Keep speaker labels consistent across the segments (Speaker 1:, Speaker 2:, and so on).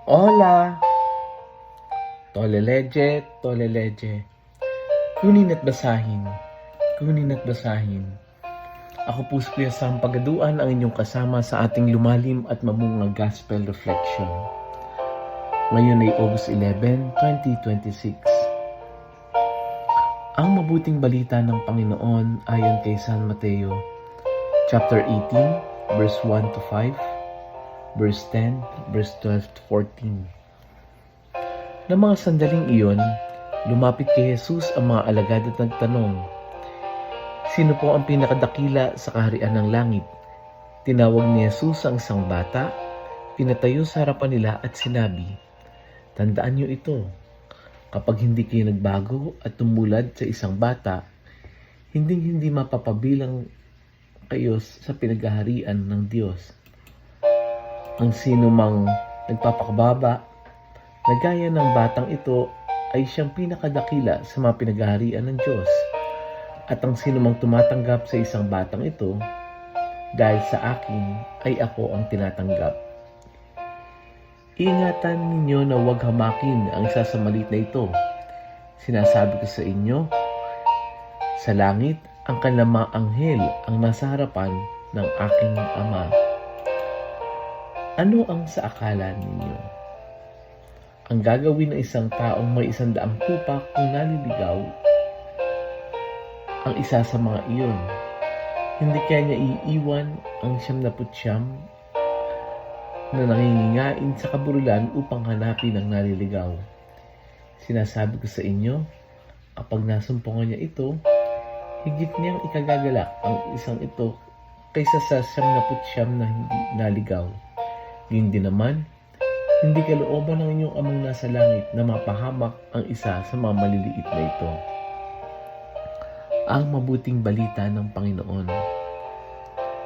Speaker 1: Hola! Toleleje, toleleje. Kunin at basahin. Kunin at basahin. Ako po si Kuya Sam Pagaduan, ang inyong kasama sa ating lumalim at mamungang Gospel Reflection. Ngayon ay August 11, 2026. Ang mabuting balita ng Panginoon ayon kay San Mateo, chapter 18, verse 1 to 5, verse 10, verse 12 to 14. Na mga sandaling iyon, lumapit kay Jesus ang mga alagad at nagtanong, "Sino po ang pinakadakila sa kaharian ng langit?" Tinawag ni Jesus ang isang bata, pinatayo sa harapan nila at sinabi, "Tandaan niyo ito, kapag hindi kayo nagbago at tumulad sa isang bata, hindi mapapabilang kayo sa pinaghaharian ng Diyos. Ang sino mang nagpapakababa na gaya ng batang ito ay siyang pinakadakila sa mga pinaghaharian ng Diyos. At ang sino mang tumatanggap sa isang batang ito, dahil sa akin ay ako ang tinatanggap. Ingatan ninyo na huwag hamakin ang isa sa maliit na ito. Sinasabi ko sa inyo, sa langit ang kanilang mga anghel ang nasa harapan ng aking Ama. Ano ang sa akala ninyo? Ang gagawin ng isang taong may 100 tupa kung naliligaw ang isa sa mga iyon? Hindi kaya niya iiwan ang 99 na nangingingain sa kaburulan upang hanapin ang naliligaw? Sinasabi ko sa inyo, kapag nasumpungan niya ito, higit niyang ikagagalak ang isang ito kaysa sa 99 na hindi naligaw. Yun din naman, hindi kalooban ng inyong amang nasa langit na mapahamak ang isa sa mga maliliit na ito. Ang mabuting balita ng Panginoon.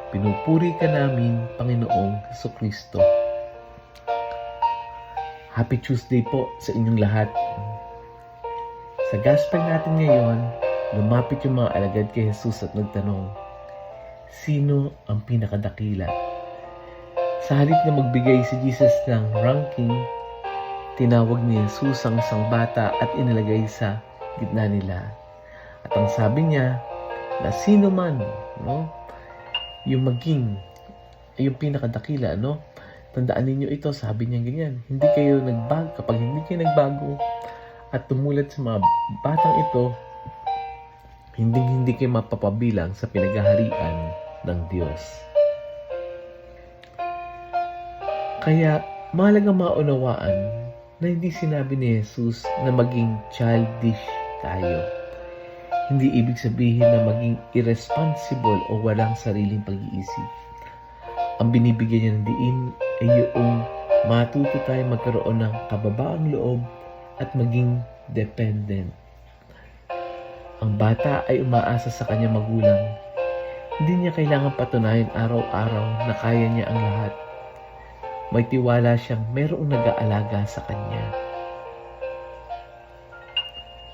Speaker 1: Pinupuri ka namin, Panginoong Jesucristo. Happy Tuesday po sa inyong lahat. Sa gospel natin ngayon, lumapit yung mga alagad kay Jesus at nagtanong, sino ang pinakadakila? Sa halip na magbigay si Jesus ng ranking, tinawag ni Jesus ang isang bata at inilagay sa gitna nila. At ang sabi niya, na sino man, yung yung pinakadakila, tandaan ninyo ito, sabi niya ganyan, hindi kayo nagbago, kapag hindi kayo nagbago at tumulad sa mga batang ito, hindi kayo mapapabilang sa pinaghaharian ng Diyos. Kaya mahalagang maunawaan na hindi sinabi ni Jesus na maging childish tayo. Hindi ibig sabihin na maging irresponsible o walang sariling pag-iisip. Ang binibigyan niya ng diin ay yung matuto tayo magkaroon ng kababaang loob at maging dependent. Ang bata ay umaasa sa kanyang magulang. Hindi niya kailangan patunayan araw-araw na kaya niya ang lahat. May tiwala siyang mayroong nag-aalaga sa kanya.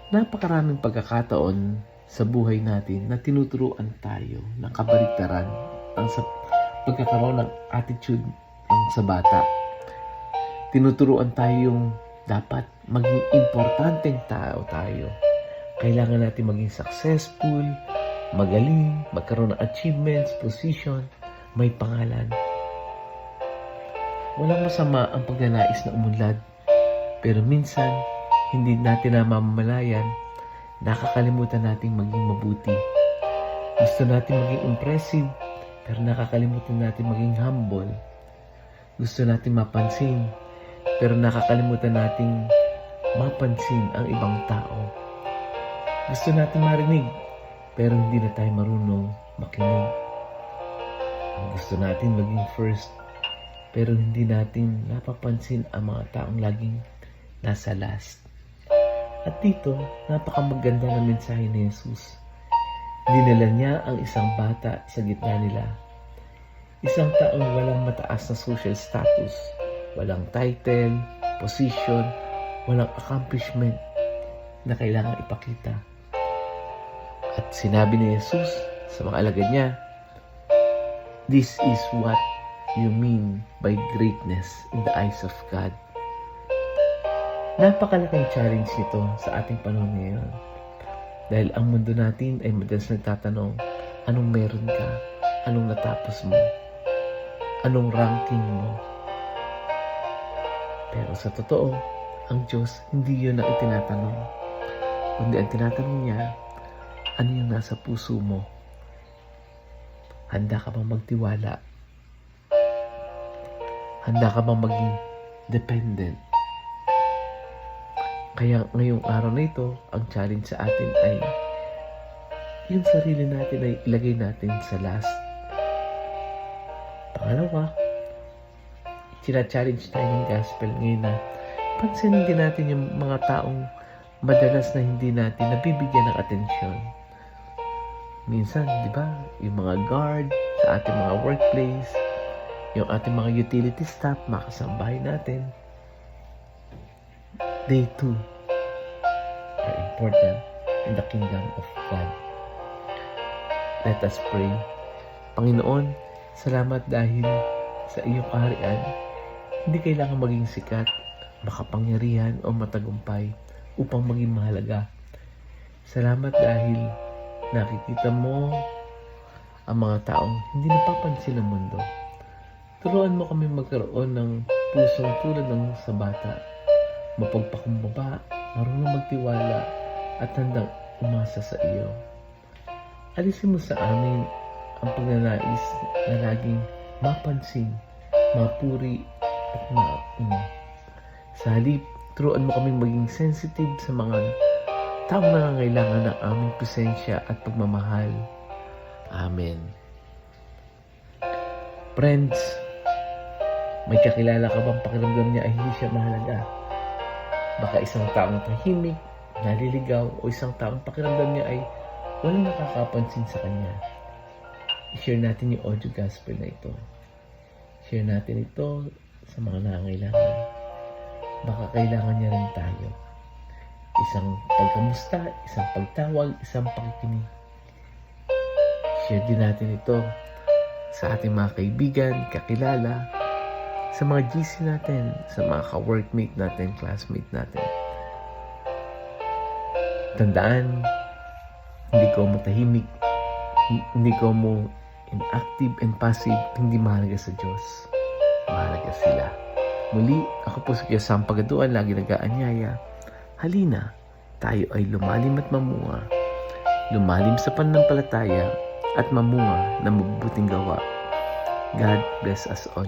Speaker 1: Napakaraming pagkakataon sa buhay natin na tinuturuan tayo ng kabaliktaran ang sa pagkakaroon ng attitude ng sa bata. Tinuturuan tayong dapat maging importanteng tao tayo. Kailangan natin maging successful, magaling, magkaroon ng achievements, position, may pangalan. Walang masama ang pagnanais na umunlad, pero minsan, hindi natin namamalayan, nakakalimutan nating maging mabuti. Gusto natin maging impressive, pero nakakalimutan natin maging humble. Gusto natin mapansin, pero nakakalimutan nating mapansin ang ibang tao. Gusto natin marinig, pero hindi na tayo marunong makinig. Gusto natin maging first, pero hindi natin napapansin ang mga taong laging nasa last. At dito, napakamaganda ng mensahe ni Jesus. Dinala niya ang isang bata sa gitna nila. Isang taong walang mataas na social status, walang title, position, walang accomplishment na kailangan ipakita. At sinabi ni Jesus sa mga alagad niya, "This is what you mean by greatness in the eyes of God." Napakalaking challenge nito sa ating panahon ngayon. Dahil ang mundo natin ay madalas nagtatanong, anong meron ka? Anong natapos mo? Anong ranking mo? Pero sa totoo, ang Diyos hindi yun ang itinatanong. Kundi ang tinatanong niya, ano yung nasa puso mo? Handa ka bang magtiwala? Handa ka bang maging dependent? Kaya ngayong araw na ito, ang challenge sa atin ay yung sarili natin ay ilagay natin sa last. Pangalawa, challenge tayo ng gospel ngayon na pansinin din natin yung mga taong madalas na hindi natin nabibigyan ng atensyon. Minsan, di ba, yung mga guard sa ating mga workplace, yung ating mga utility staff, mga kasambahay natin, they too are important in the kingdom of God. Let us pray. Panginoon, salamat dahil sa iyong kaharian, hindi kailangan maging sikat, makapangyarihan o matagumpay upang maging mahalaga. Salamat dahil nakikita mo ang mga taong hindi napapansin ng mundo. Turuan mo kami magkaroon ng pusong tulad ng sa bata, mapagpakumbaba, marunong magtiwala at handang umasa sa iyo. Alisin mo sa amin ang pagnanais na laging mapansin, mapuri at mauna. Sa halip, turuan mo kaming maging sensitive sa mga taong nangangailangan ng aming presensya at pagmamahal. Amen. Friends, may kakilala ka bang pakiramdam niya ay hindi siya mahalaga? Baka isang taong tahimik, naliligaw, o isang taong pakiramdam niya ay walang nakakapansin sa kanya. I-share natin yung audio gospel na ito. Share natin ito sa mga nangangailangan. Baka kailangan niya rin tayo. Isang pagkamusta, isang pagtawag, isang pakikinig. Share din natin ito sa ating mga kaibigan, kakilala, sa mga GC natin, sa mga ka-workmate natin, classmate natin. Tandaan, hindi ko mo tahimik, hindi ko mo inactive and passive, hindi mahalaga sa Diyos. Mahalaga sila. Muli, ako po si Kuya Sam Pagaduan, lagi nag-aanyaya. Halina, tayo ay lumalim at mamunga. Lumalim sa pananampalataya at mamunga ng mabubuting gawa. God bless us all.